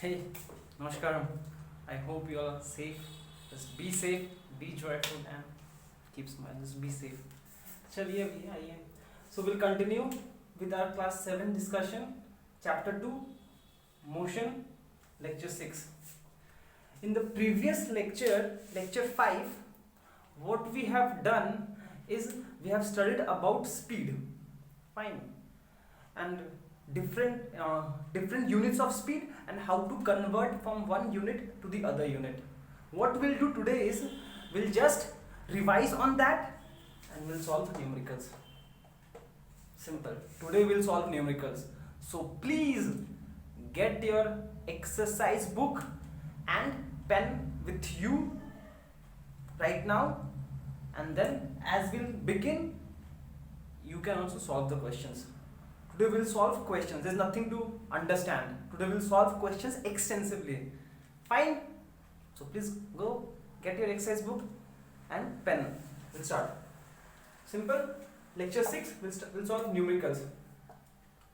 Hey, Namaskaram. I hope you are safe. Just be safe, be joyful, and keep smiling. Just be safe. चलिए अभी आइए. So we'll continue with our class 7 discussion, chapter 2, motion, lecture 6. In the previous lecture, lecture 5, what we have done is we have studied about speed. Fine. And different units of speed and how to convert from one unit to the other unit. What we'll do today is we'll just revise on that and we'll solve numericals. Simple. Today we'll solve numericals. So please get your exercise book and pen with you right now, and then as we'll begin, you can also solve the questions. Today we'll solve questions. There's nothing to understand. Today we'll solve questions extensively. Fine. So please go get your exercise book and pen. We'll start. Simple. Lecture 6. We'll solve numericals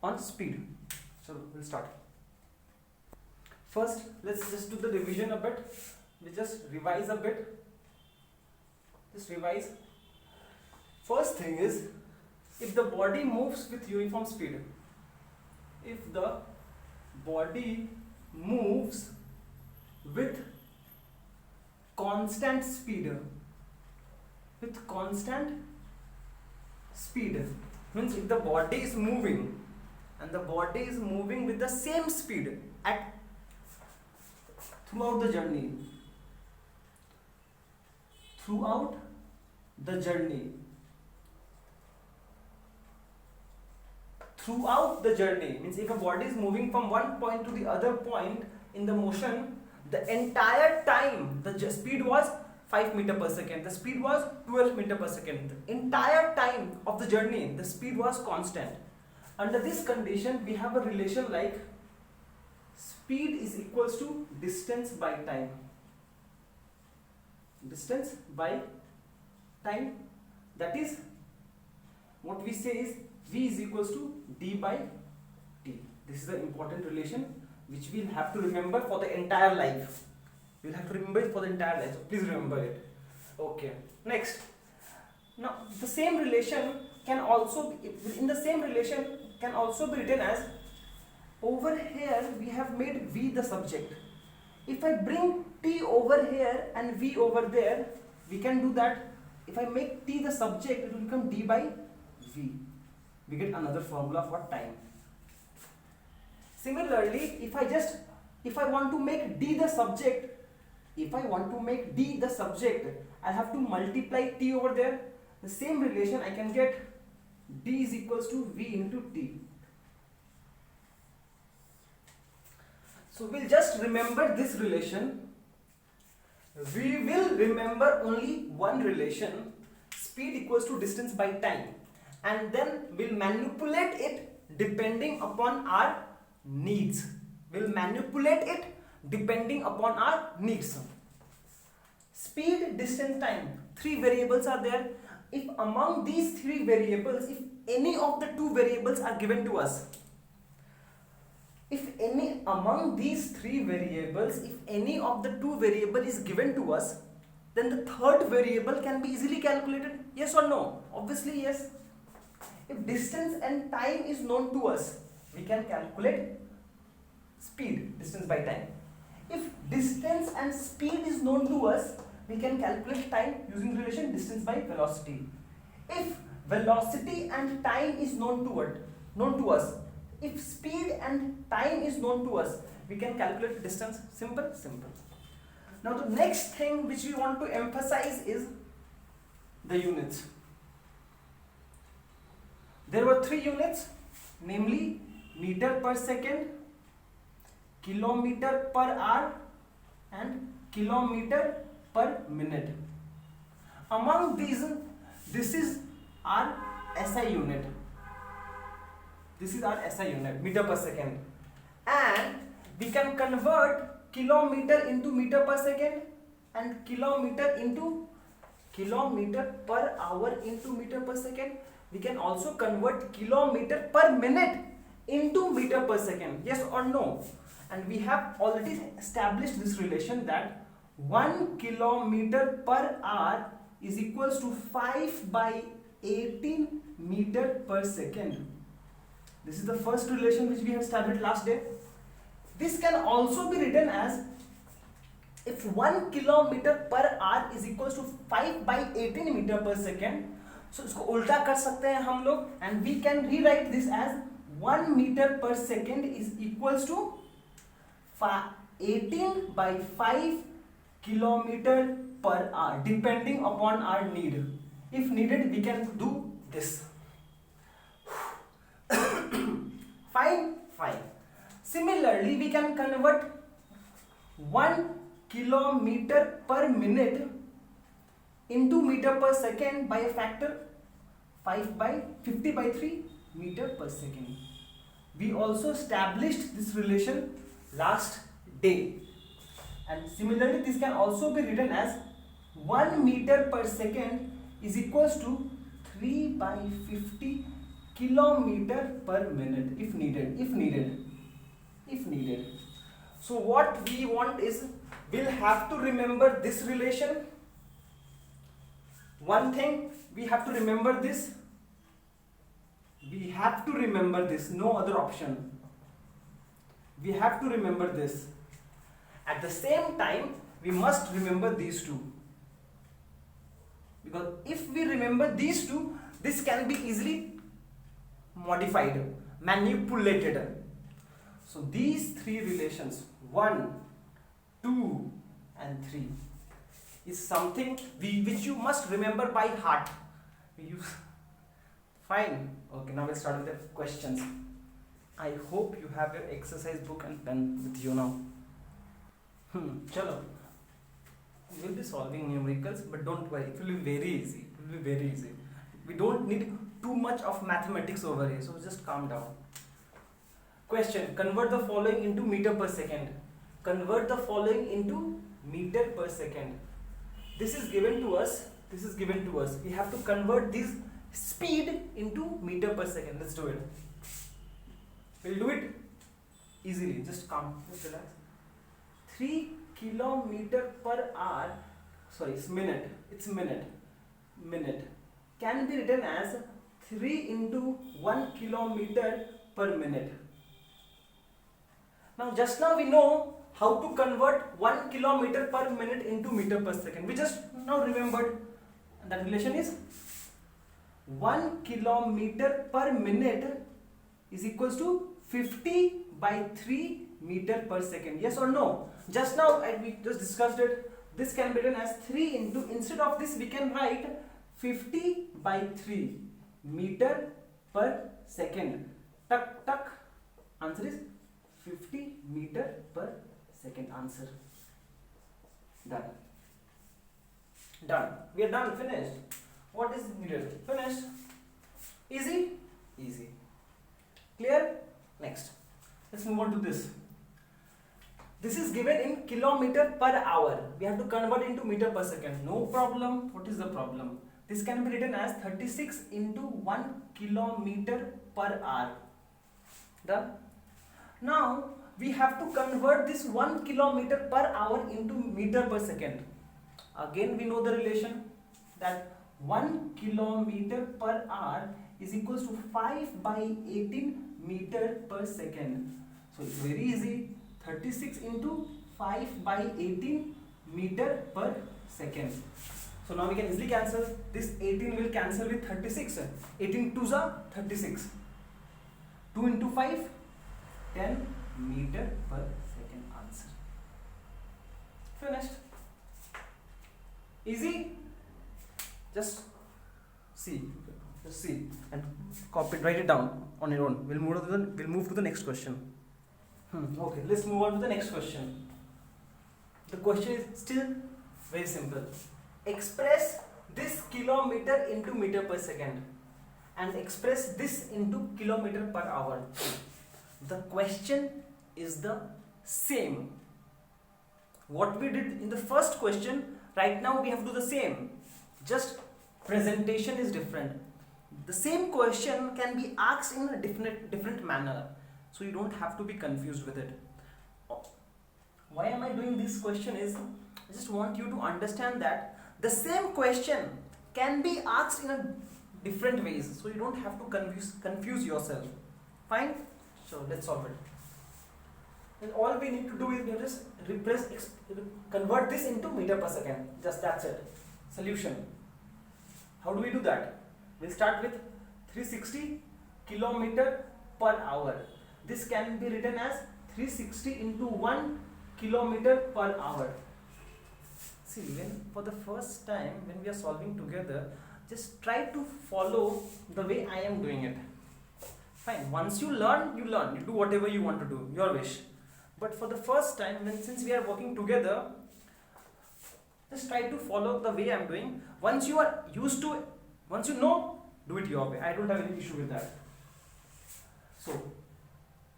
on speed. So we'll start. First, let's just do the revision a bit. We just revise a bit. Just revise. First thing is, if the body moves with uniform speed, if the body moves with constant speed, means if the body is moving and the body is moving with the same speed at throughout the journey, means if a body is moving from one point to the other point in the motion, the entire time the speed was 5 meter per second, the speed was 12 meter per second, the entire time of the journey the speed was constant. Under this condition we have a relation like speed is equals to distance by time. That is, what we say is v is equals to d by t. This is the important relation which we'll have to remember for the entire life. We'll have to remember it for the entire life. So please remember it. Okay. Next. Now the same relation can also be written as, over here we have made v the subject. If I bring t over here and v over there, we can do that. If I make t the subject, it will become d by v. We get another formula for time. Similarly, if I want to make d the subject, I have to multiply t over there. The same relation I can get d is equals to v into t. So we'll just remember this relation. We will remember only one relation, speed equals to distance by time, and then we'll manipulate it depending upon our needs. Speed, distance, time. 3 variables are there. If among these 3 variables, if any of the 2 variables are given to us, if any of the 2 variable is given to us, then the third variable can be easily calculated. Yes or no? Obviously yes. If distance and time is known to us, we can calculate speed, distance by time. If distance and speed is known to us, we can calculate time using relation distance by velocity. If velocity and time is known to us, if speed and time is known to us, we can calculate distance. Simple. Now the next thing which we want to emphasize is the units. There were 3 units, namely meter per second, kilometer per hour, and kilometer per minute. Among these, this is our SI unit. Meter per second. And we can convert kilometer into meter per second and kilometer into kilometer per hour into meter per second. We can also convert kilometer per minute into meter per second, yes or no? And we have already established this relation that 1 kilometer per hour is equals to 5 by 18 meter per second. This is the first relation which we have established last day. This can also be written as, if 1 kilometer per hour is equals to 5 by 18 meter per second, so इसको उल्टा कर सकते हैं हम लोग, and we can rewrite this as 1 meter per second is equals to 18 by 5 kilometer per hour, depending upon our need. If needed, we can do this. Fine. Similarly, we can convert 1 kilometer per minute into meter per second by a factor 50 by 3 meter per second. We also established this relation last day, and similarly this can also be written as 1 meter per second is equals to 3 by 50 kilometer per minute if needed. So what we want is, we'll have to remember this relation. One thing, we have to remember this. No other option. We have to remember this. At the same time, we must remember these two. Because if we remember these two, this can be easily modified, manipulated. So these three relations, 1, 2 and 3, is something which you must remember by heart. Fine. Okay, now we'll start with the questions. I hope you have your exercise book and pen with you now. Chalo. We'll be solving numericals, but don't worry, it will be very easy. We don't need too much of mathematics over here, so just calm down. Question: convert the following into meter per second. This is given to us. We have to convert this speed into meter per second. Let's do it. We'll do it easily. Just calm. Just relax. 3 kilometer per hour. Sorry, it's minute. Minute can be written as 3 into 1 kilometer per minute. Now, just now we know how to convert 1 kilometer per minute into meter per second. We just now remembered that relation is 1 kilometer per minute is equals to 50 by 3 meter per second. Yes or no? Just now we just discussed it. This can be written as 3 into, instead of this we can write 50 by 3 meter per second. Tuck. Answer is 50 meter per second. Answer. Done. We are done. Finished. What is needed? Finished. Easy. Clear? Next. Let's move on to this. This is given in kilometer per hour. We have to convert into meter per second. No problem. What is the problem? This can be written as 36 into 1 kilometer per hour. Done? Now we have to convert this 1 kilometer per hour into meter per second. Again we know the relation that 1 kilometer per hour is equals to 5 by 18 meter per second. So it's very easy. 36 into 5 by 18 meter per second. So now we can easily cancel. This 18 will cancel with 36. 18 2s are 36. 2 into 5, 10 meter per second. Answer. Finished. Easy. Just see and copy it, write it down on your own. We'll move to the next question. Okay, let's move on to the next question. The question is still very simple. Express this kilometer into meter per second and express this into kilometer per hour. The question is the same. What we did in the first question, right now we have to do the same. Just presentation is different. The same question can be asked in a different manner. so you don't have to be confused with it. Why am I doing this question is, I just want you to understand that the same question can be asked in a different ways, so you don't have to confuse yourself. Fine? So let's solve it. And all we need to do is we just convert this into meter per second. Just that's it. Solution. How do we do that? We'll start with 360 kilometer per hour. This can be written as 360 into 1 kilometer per hour. See, when for the first time when we are solving together, just try to follow the way I am doing it. Fine. Once you learn, you do whatever you want to do, your wish. But for the first time, since we are working together, just try to follow the way I am doing. Once you are used to it, once you know, do it your way. I don't have any issue with that. So,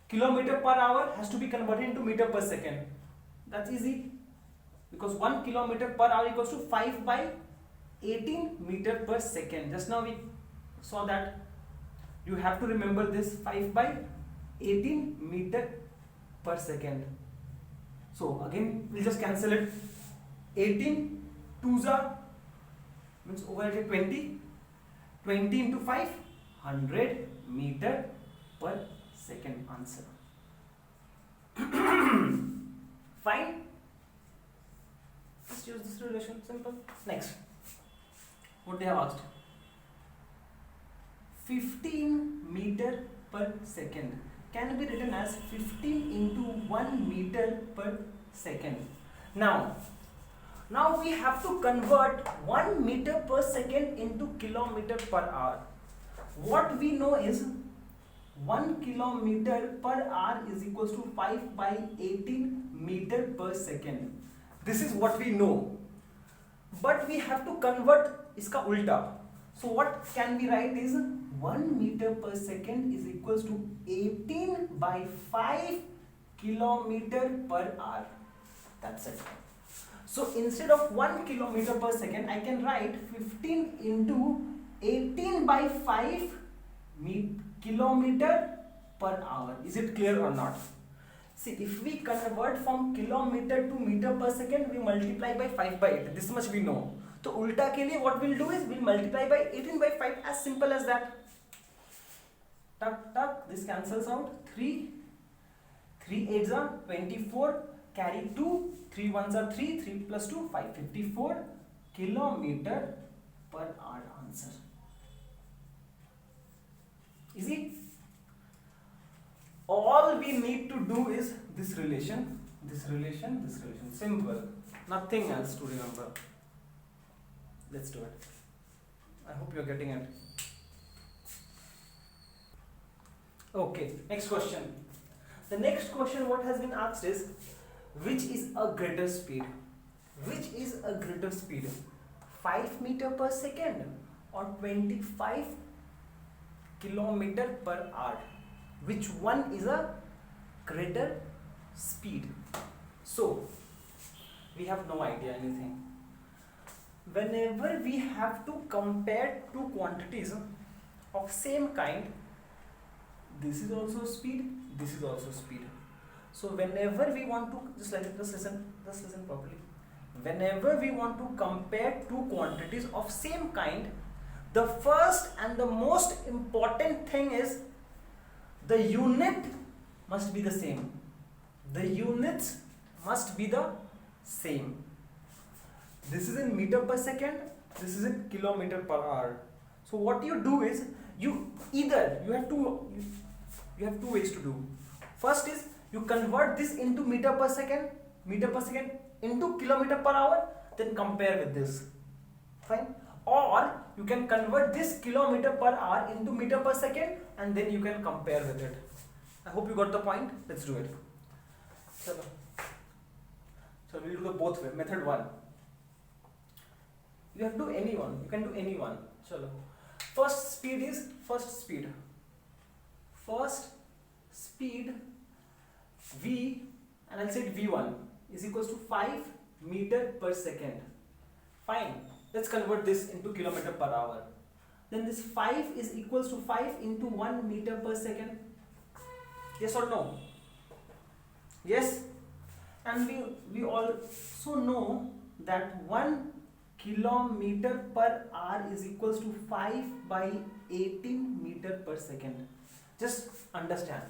kilometer per hour has to be converted into meter per second. That's easy. Because 1 kilometer per hour equals to 5 by 18 meter per second. Just now we saw that. You have to remember this, 5 by 18 meter per second. So again we'll just cancel it. 18 2s are means over here 20. 20 into 5, 100 meter per second. Answer. Fine. Just use this relation. Simple. Next. What they have asked? 15 meter per second can be written as 15 into 1 meter per second. Now we have to convert 1 meter per second into kilometer per hour. What we know is 1 kilometer per hour is equals to 5 by 18 meter per second. This is what we know. But we have to convert iska ulta. So what can we write is 1 meter per second is equals to 18 by 5 kilometer per hour. That's it. So instead of 1 kilometer per second, I can write 15 into 18 by 5 kilometer per hour. Is it clear or not? See, if we convert from kilometer to meter per second, we multiply by 5 by 8. This much we know. So ulta ke liye what we'll do is we'll multiply by 18 by 5, as simple as that. Tuck, tuck, this cancels out. 3 8s are 24, carry 2, 3 1s are 3, 3 plus 2, 5, 54 kilometer per hour. Answer. Easy. All we need to do is this relation, this relation, this relation. Simple. Nothing else to remember. Let's do it. I hope you're getting it. Okay, next question. The next question what has been asked is, which is a greater speed? Which is a greater speed? 5 meter per second or 25 kilometer per hour? Which one is a greater speed? So, we have no idea anything. Whenever we have to compare two quantities of same kind, this is also speed, this is also speed. So whenever we want to, just listen properly. Whenever we want to compare two quantities of same kind, the first and the most important thing is the unit must be the same. The units must be the same. This is in meter per second, this is in kilometer per hour. So what you do is, you have two ways to do. First is you convert this into meter per second into kilometer per hour, then compare with this. Fine. Or you can convert this kilometer per hour into meter per second and then you can compare with it. I hope you got the point. Let's do it. So we'll do the both way. Method 1. You have to do any one. You can do any one. Chalo. First speed V, and I'll say it V1 is equals to 5 meter per second. Fine. Let's convert this into kilometer per hour. Then this 5 is equals to 5 into 1 meter per second. Yes or no? Yes. And we also know that 1 kilometer per hour is equals to 5 by 18 meter per second. Just understand.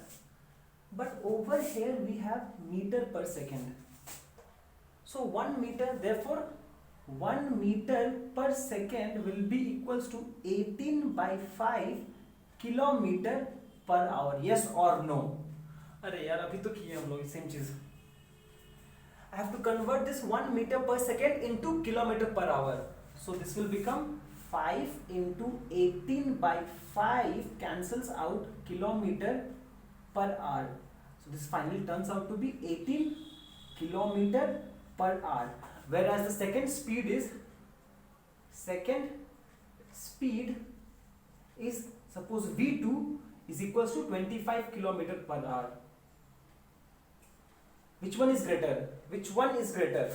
But over here we have meter per second. So 1 meter, therefore 1 meter per second will be equals to 18 by 5 kilometer per hour. Yes or no? अरे यार अभी तो किए हम लोग same चीज. I have to convert this 1 meter per second into kilometer per hour. So this will become 5 into 18 by 5 cancels out kilometer per hour. So this finally turns out to be 18 kilometer per hour. Whereas the second speed is suppose V2 is equals to 25 kilometer per hour. Which one is greater? Which one is greater?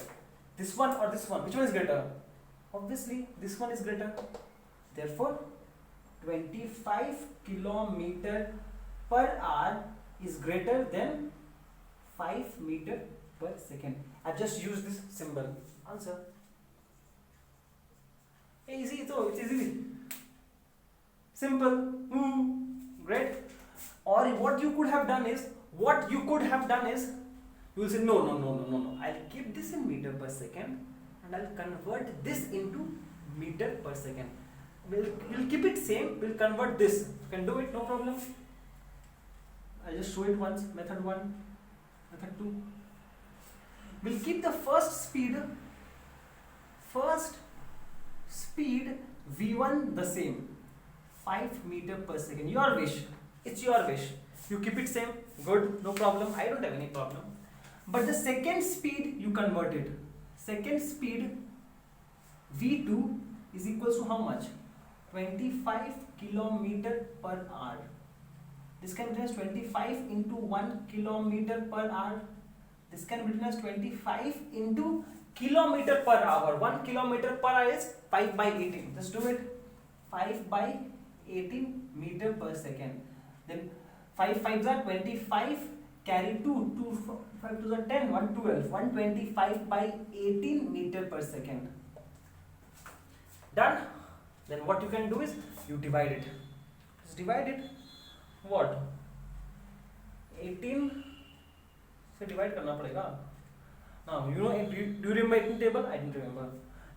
This one or this one? Which one is greater? Obviously this one is greater. Therefore 25 kilometer per hour is greater than 5 meter per second. I've just used this symbol. Answer. Easy though, it's easy. Simple. Great. Or what you could have done is, you will say no. I'll keep this in meter per second and I'll convert this into meter per second. We'll keep it same, we'll convert this. You can do it, no problem. I'll just show it once. Method 1, method 2. We'll keep the first speed V1 the same, 5 meter per second. Your wish. It's your wish. You keep it same, good, no problem. I don't have any problem. But the second speed you converted. Second speed V2 is equals to how much? 25 kilometer per hour. This can be written as 25 into 1 kilometer per hour. This can be written as 25 into kilometer per hour. 1 kilometer per hour is 5 by 18. Just do it. 5 by 18 meter per second. Then 5 5s are 25. Carry 2 5 2s are 10. 1 12. 125 by 18 meter per second. Done. Then what you can do is you divide it. Just divide it. What? 18 से divide करना पड़ेगा. Now you know, do you remember 18 table? I didn't remember.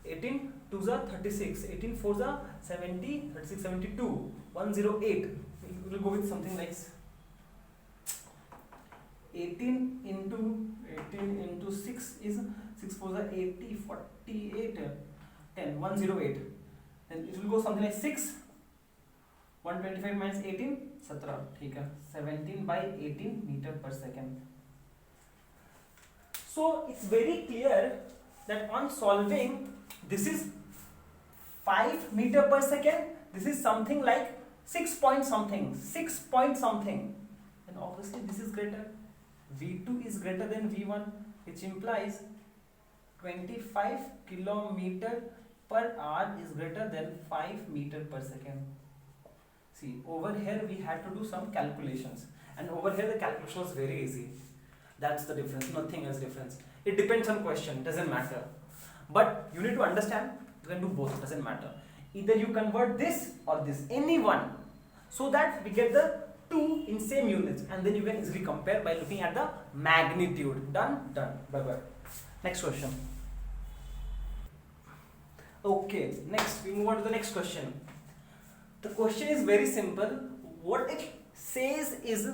18 2s are 36. 18 4s are 70. 36 72. 108. We will go with something like 18 into 6 is 6 4s are 80. 48. 10. 108. Then it will go something like 6. 125 minus 18 17. ठीक है. 17 by 18 meter per second. So it's very clear that on solving, this is 5 meter per second. This is something like 6 point something. And obviously this is greater. V2 is greater than V1, which implies 25 kilometer per hour is greater than 5 meter per second. See, over here we had to do some calculations, and over here the calculation was very easy. That's the difference, nothing else difference. It depends on question, doesn't matter. But you need to understand, you can do both, doesn't matter. Either you convert this or this, any one, so that we get the two in same units, and then you can easily compare by looking at the magnitude. Done? Done. Bye-bye. Next question. Okay, next we move on to the next question. The question is very simple. What it says is,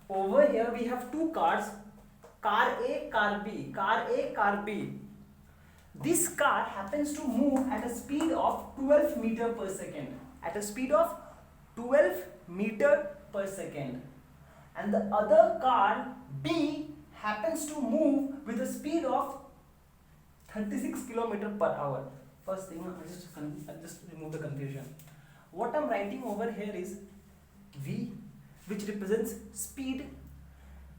over here we have two cars, car A, car B, car A, car B. This car happens to move at a speed of 12 meter per second. At a speed of 12 meter per second. And the other car B happens to move with a speed of 36 kilometer per hour. First thing, I'll just remove the confusion. What I'm writing over here is V, which represents speed,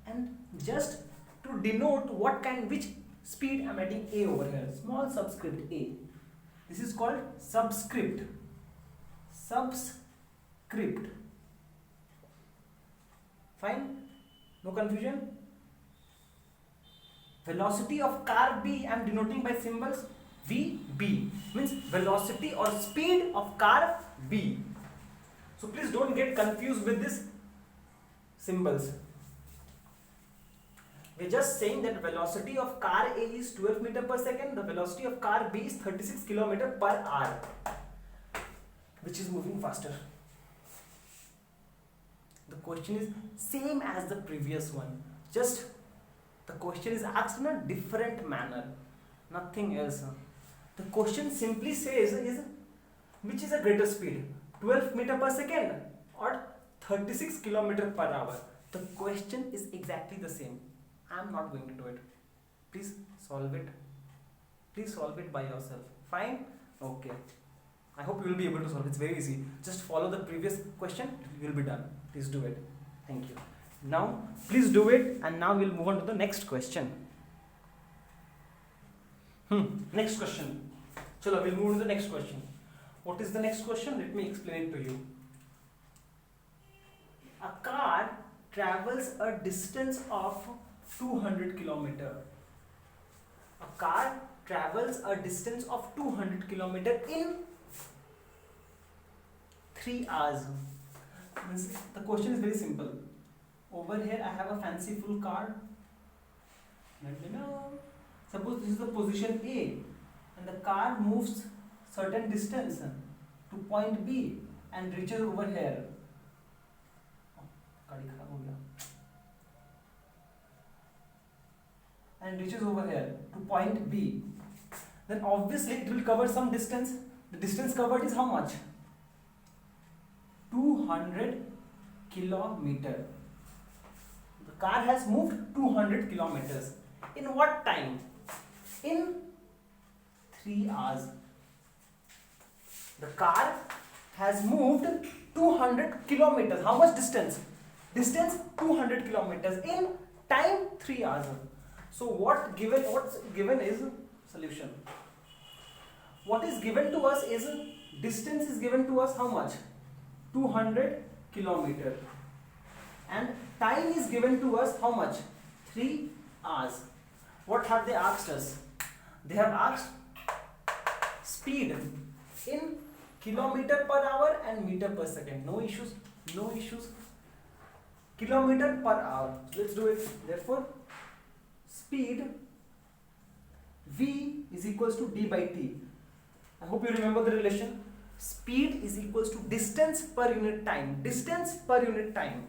and just to denote which speed I'm writing A over here, small subscript A. This is called subscript. Fine. No confusion? Velocity of car B I am denoting by symbols VB, means velocity or speed of car B. So please don't get confused with these symbols. We're just saying that velocity of car A is 12 meter per second, the velocity of car B is 36 kilometer per hour, which is moving faster. The question is same as the previous one, just the question is asked in a different manner, nothing else. The question simply says is which is a greater speed, 12 meter per second or 36 kilometer per hour. The question is exactly the same. I am not going to do it. Please solve it. Please solve it by yourself. Fine? Okay. I hope you will be able to solve it. It's very easy. Just follow the previous question. You will be done. Please do it. Thank you. Now, please do it, and now we'll move on to the next question. Next question. Chalo, we'll move on to the next question. What is the next question? Let me explain it to you. A car travels a distance of 200 kilometer. A car travels a distance of 200 kilometer in 3 hours. The question is very simple. Over here I have a fanciful car. Suppose this is the position A and the car moves certain distance to point B and reaches over here. And reaches over here to point B. Then obviously it will cover some distance. The distance covered is how much? 200 kilometer. The car has moved 200 kilometers. In what time? In 3 hours. The car has moved 200 kilometers. How much distance? Distance 200 kilometers. In time 3 hours. So what's given is solution. What is given to us is distance is given to us how much? 200 kilometer. And time is given to us how much? 3 hours. What have they asked us? They have asked speed in kilometer per hour and meter per second. No issues. No issues. Kilometer per hour. Let's do it. Therefore, speed V is equals to d by t. I hope you remember the relation. Speed is equals to distance per unit time. Distance per unit time.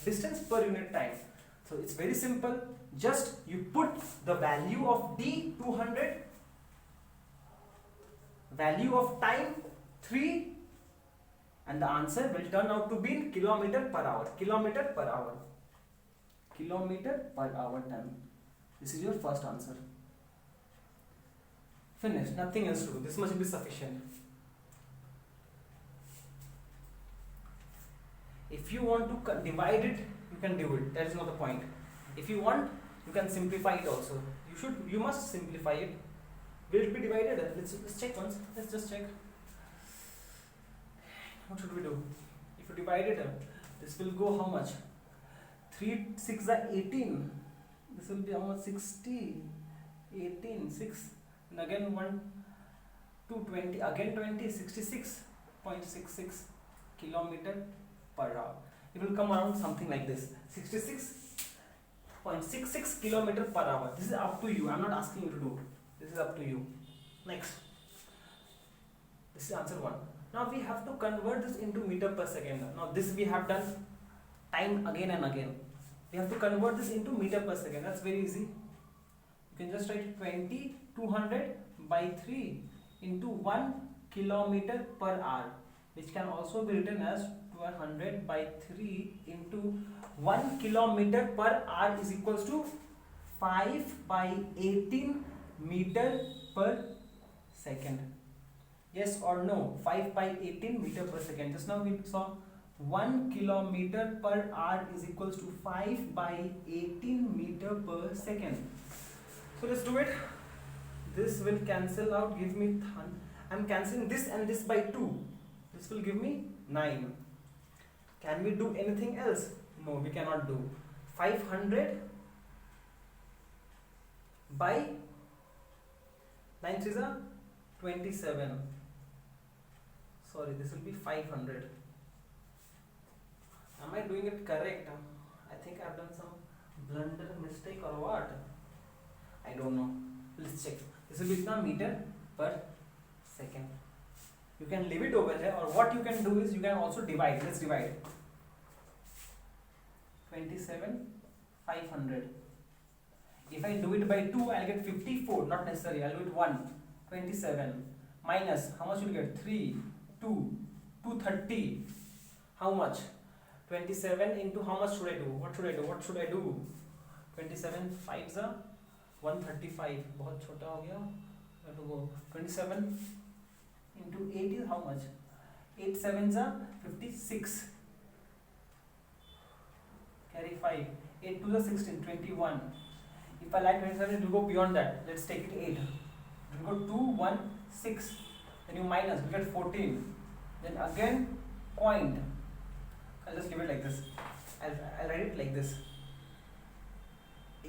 Distance per unit time. So it's very simple. Just you put the value of d 200, value of time 3, and the answer will turn out to be in kilometer per hour. Kilometer per hour. Kilometer per hour time. This is your first answer. Finished. Nothing else to do. This much will be sufficient. If you want to divide it, you can do it. That is not the point. If you want, you can simplify it also. You must simplify it. Will it be divided? Let's check once. Let's just check. What should we do? If you divide it, this will go how much? 3 6 are 18. This will be how much? 60, 18, 6, and again 1, 2, 20, again 20, 66.66 kilometer per hour. It will come around something like this, 66.66 kilometer per hour. This is up to you. I am not asking you to do. This is up to you. Next. This is answer 1. Now we have to convert this into meter per second. Now this we have done time again and again. We have to convert this into meter per second. That's very easy. You can just write 200 by 3 into 1 kilometer per hour, which can also be written as 100 by 3 into 1 kilometer per hour is equals to 5 by 18 meter per second. Yes or no? 5 by 18 meter per second. Just now we saw 1 kilometer per hour is equals to 5 by 18 meter per second. So let's do it. This will cancel out, give me, I'm cancelling this and this by 2. This will give me 9. Can we do anything else? No, we cannot do. 500 by 9 3s are 27. Sorry, this will be 500. Am I doing it correct? I think I have done some blunder, mistake or what? I don't know. Let's check. This will be meter per second. You can leave it over here, or what you can do is you can also divide. Let's divide. 27 500. If I do it by 2, I'll get 54. Not necessary. I'll do it 1. 27 minus how much you will get? 3 2 230. How much? 27 into how much should I do? What should I do? What should I do? 27 5s are 135. बहुत छोटा हो गया. I have to go 27 into 8 is how much? 8 7s are 56. Carry 5. 8 2 is 16. 21. If I like 27, it will go beyond that. Let's take it 8. It will go 2 1 6. Then you minus. You get 14. Then again point. I'll just leave it like this. I'll write it like this.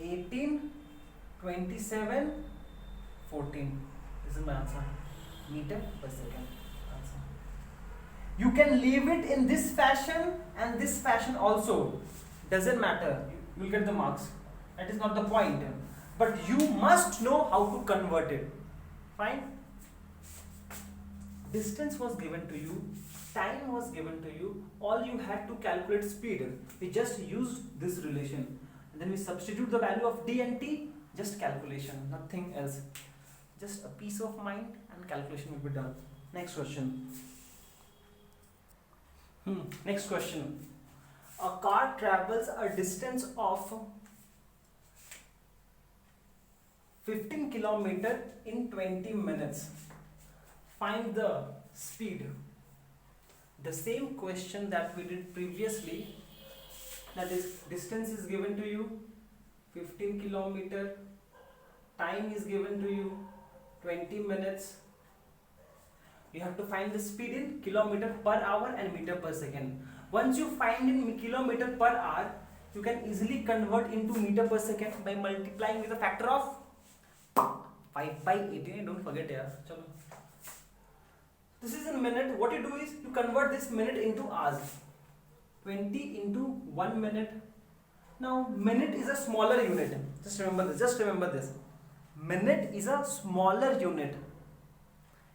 18 27 14. This is my answer. Meter per second. Answer. You can leave it in this fashion and this fashion also. Doesn't matter. You will get the marks. That is not the point. But you must know how to convert it. Fine. Distance was given to you. Time was given to you. All you had to calculate speed. We just used this relation. And then we substitute the value of d and t. Just calculation. Nothing else. Just a peace of mind and calculation will be done. Next question. Next question. A car travels a distance of 15 km in 20 minutes. Find the speed. The same question that we did previously, that is distance is given to you 15 km, time is given to you 20 minutes. You have to find the speed in kilometer per hour and meter per second. Once you find in kilometer per hour, you can easily convert into meter per second by multiplying with a factor of 5 by 18. Don't forget, yeah. Chalo. This is in minute. What you do is you convert this minute into hours. 20 into 1 minute. Now minute is a smaller unit. Just remember this. Just remember this. Minute is a smaller unit.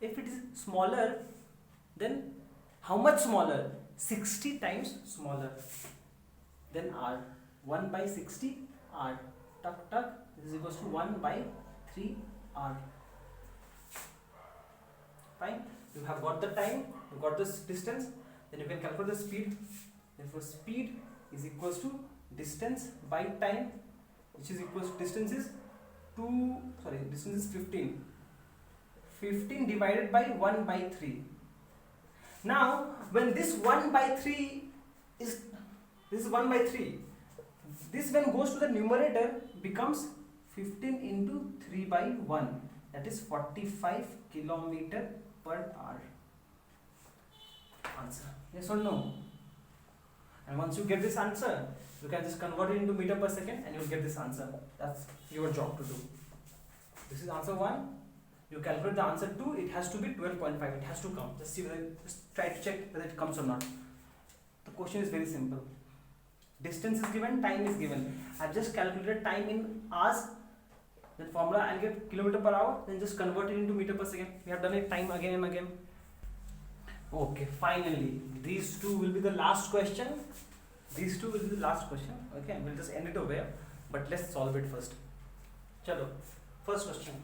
If it is smaller, then how much smaller? 60 times smaller. Then hour. 1 by 60 hour. Tuck tuck. This is equals to 1 by 3 hour. Fine. You have got the time, you got this distance, then you can calculate the speed. Therefore speed is equals to distance by time, which is equals to distance is 15. 15 divided by 1 by 3. Now when this 1 by 3 is, this is 1 by 3, this when goes to the numerator becomes 15 into 3 by 1, that is 45 km per hour. Answer. Yes or no? And once you get this answer, you can just convert it into meter per second and you will get this answer. That's your job to do. This is answer 1. You calculate the answer 2. It has to be 12.5. It has to come. Just see whether, just try to check whether it comes or not. The question is very simple. Distance is given, time is given. I've just calculated time in hours. Then formula I'll get kilometer per hour, then just convert it into meter per second. We have done it time again and again. Okay, finally, these two will be the last question. These two will be the last question. Okay, we'll just end it over here. But let's solve it first. Chalo, first question.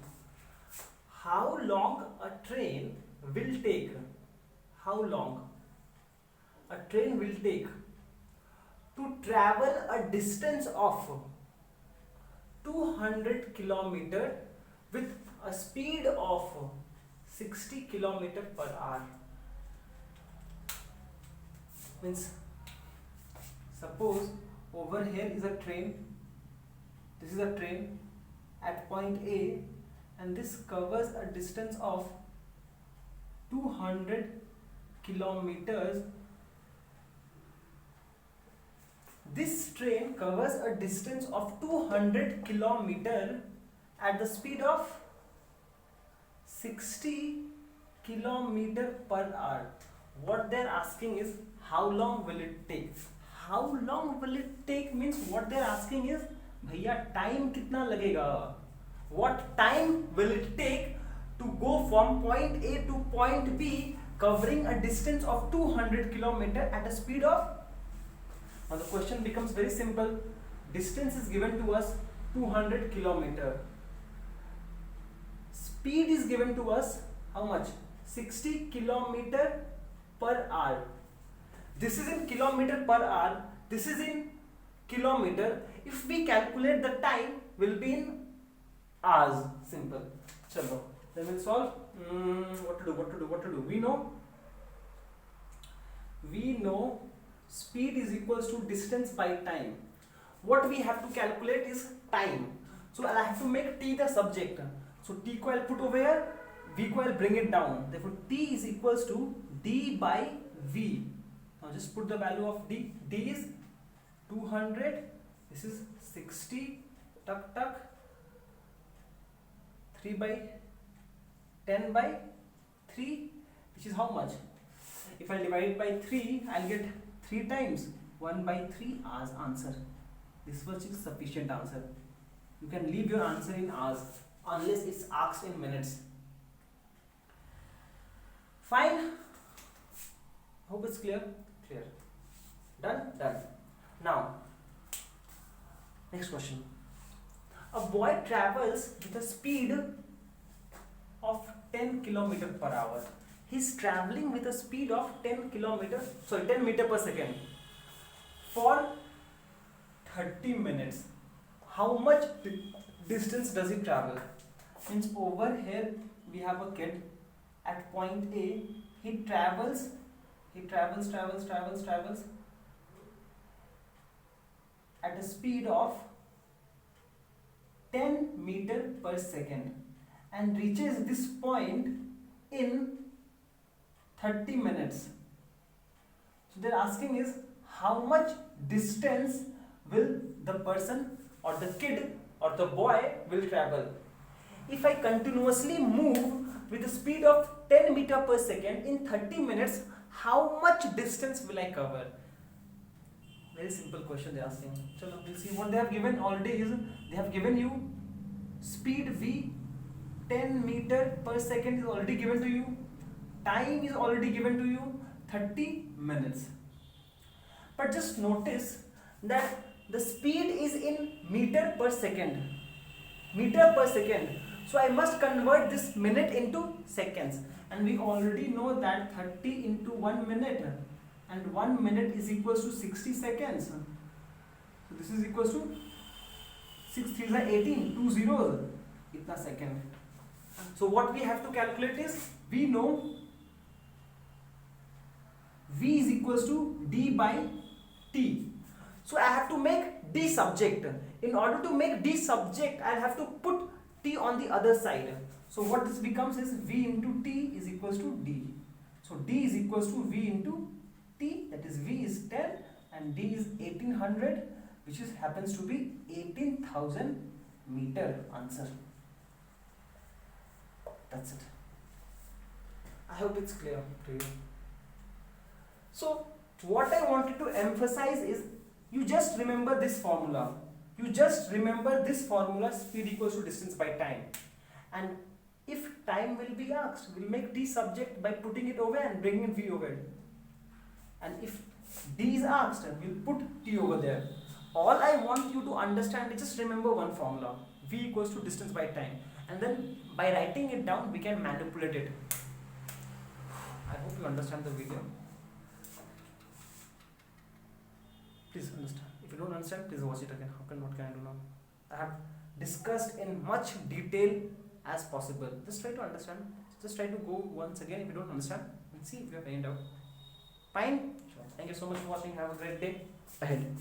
How long a train will take? How long a train will take to travel a distance of 200 km with a speed of 60 km per hour? Means, suppose over here is a train, this is a train at point A, and this covers a distance of 200 kilometers This train covers a distance of 200 kilometer at the speed of 60 kilometer per hour. What they're asking is how long will it take? How long will it take means what they're asking is भैया time कितना लगेगा? What time will it take to go from point A to point B covering a distance of 200 kilometer at a speed of. Now the question becomes very simple. Distance is given to us 200 kilometer. Speed is given to us how much? 60 kilometer per hour. This is in kilometer per hour. This is in kilometer. If we calculate the time, will be in hours. Simple. Chalo. Then we'll solve. What to do? We know speed is equals to distance by time. What we have to calculate is time. So I have to make t the subject. So t को I'll put over here, v को I'll bring it down. Therefore t is equals to d by v. Now just put the value of d. D is 200. This is 60. Tuck tuck. 3 by 10 by 3, which is how much? If I divide it by 3, I'll get 3 times 1 by 3 hours answer. This was a sufficient answer. You can leave your answer in hours unless it's asked in minutes. Fine. Hope it's clear. Clear. Done. Now, next question. A boy travels with a speed of 10 kilometer per hour. He's traveling with a speed of 10 meter per second for 30 minutes. How much distance does he travel? Means over here we have a kid at point A. He travels at a speed of 10 meter per second and reaches this point in 30 minutes. So they're asking is how much distance will the person or the kid or the boy will travel. If I continuously move with a speed of 10 meter per second in 30 minutes, how much distance will I cover? Very simple question they're asking. So we'll see what they have given already is they have given you speed v 10 meter per second is already given to you. Time is already given to you 30 minutes. But just notice that the speed is in meter per second. So I must convert this minute into seconds. And we already know that 30 into 1 minute. And 1 minute is equals to 60 seconds. So this is equals to 6 3s are 18, 2 zeros. Itna second. So what we have to calculate is, we know v is equals to d by t. So I have to make d subject. In order to make d subject, I have to put t on the other side. So what this becomes is v into t is equals to d. So d is equals to v into t, that is v is 10 and d is 1800, which is happens to be 18,000 meter answer. That's it. I hope it's clear to you. So what I wanted to emphasize is, you just remember this formula. Speed equals to distance by time. And if time will be asked, we'll make d subject by putting it over and bringing v over. And if d is asked, we'll put t over there. All I want you to understand is just remember one formula. V equals to distance by time. And then by writing it down, we can manipulate it. I hope you understand the video. Please understand. If you don't understand, please watch it again. What can I do now? I have discussed in much detail as possible. Just try to understand. Just try to go once again if you don't understand and see if you have any doubt. Fine? Sure. Thank you so much for watching. Have a great day ahead.